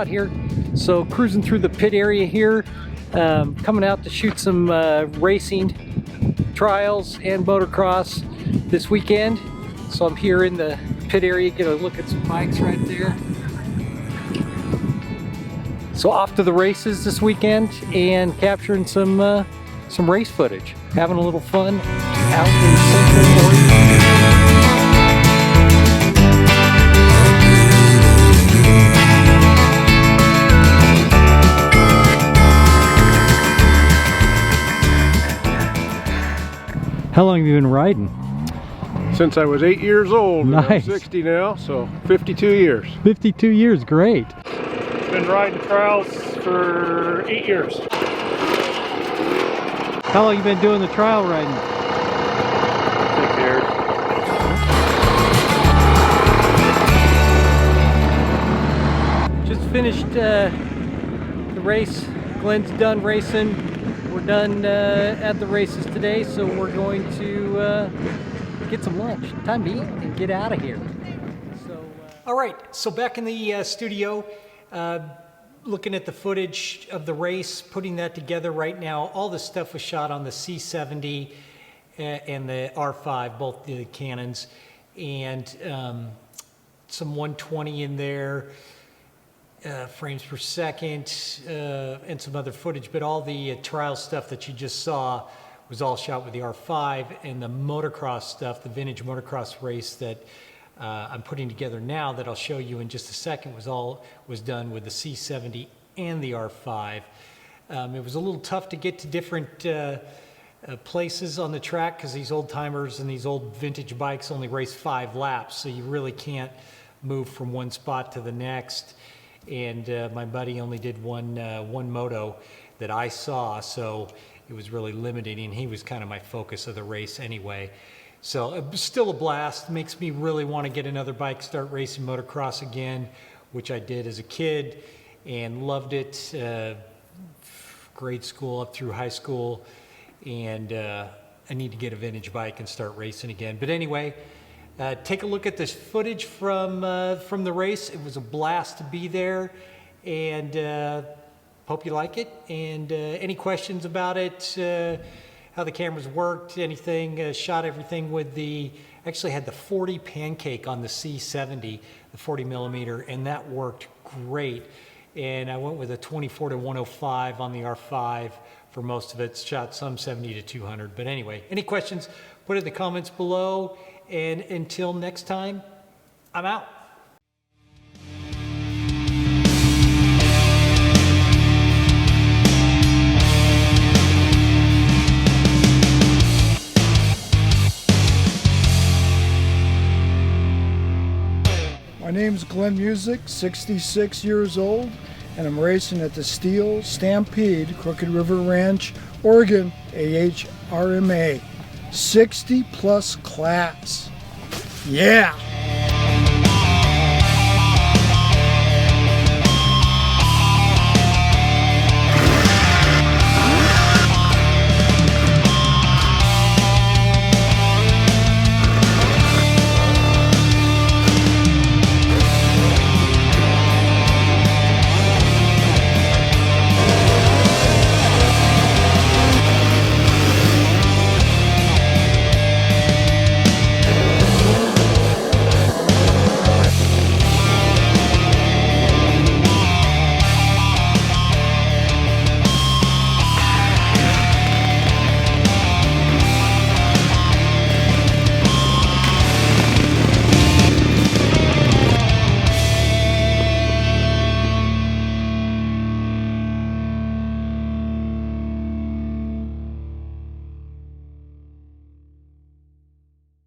shot here. So cruising through the pit area here, coming out to shoot some racing trials and motocross this weekend. So I'm here in the pit area, get a look at some bikes right there. So off to the races this weekend and capturing some race footage. Having a little fun out in Central Oregon. How long have you been riding? Since I was 8 years old. Nice. I'm 60 now, so 52 years. 52 years, great. Been riding trials for 8 years. How long have you been doing the trial riding? 6 years. Just finished the race. Glenn's done racing. We're done at the races today, so we're going to get some lunch. Time to eat and get out of here. So, all right, so back in the studio, looking at the footage of the race, putting that together right now. All this stuff was shot on the C70 and the R5, both the Canons, and some 120 in there. Frames per second, and some other footage, but all the trial stuff that you just saw was all shot with the R5, and the motocross stuff, the vintage motocross race that I'm putting together now that I'll show you in just a second was done with the C70 and the R5. It was a little tough to get to different places on the track because these old timers and these old vintage bikes only race 5 laps, so you really can't move from one spot to the next. And my buddy only did one moto that I saw, so it was really limiting, and he was kind of my focus of the race anyway. So it was still a blast. Makes me really want to get another bike, start racing motocross again, which I did as a kid and loved it. Grade school up through high school, and I need to get a vintage bike and start racing again. But anyway, take a look at this footage from the race. It was a blast to be there, and hope you like it. And any questions about it, how the cameras worked, anything, shot everything with actually had the 40 pancake on the C70, the 40 millimeter, and that worked great. And I went with a 24-105 on the R5 for most of it. Shot some 70-200. But anyway, any questions, put it in the comments below. And until next time, I'm out. My name's Glenn Music, 66 years old, and I'm racing at the Steel Stampede, Crooked River Ranch, Oregon, AHRMA. 60 plus class. Yeah.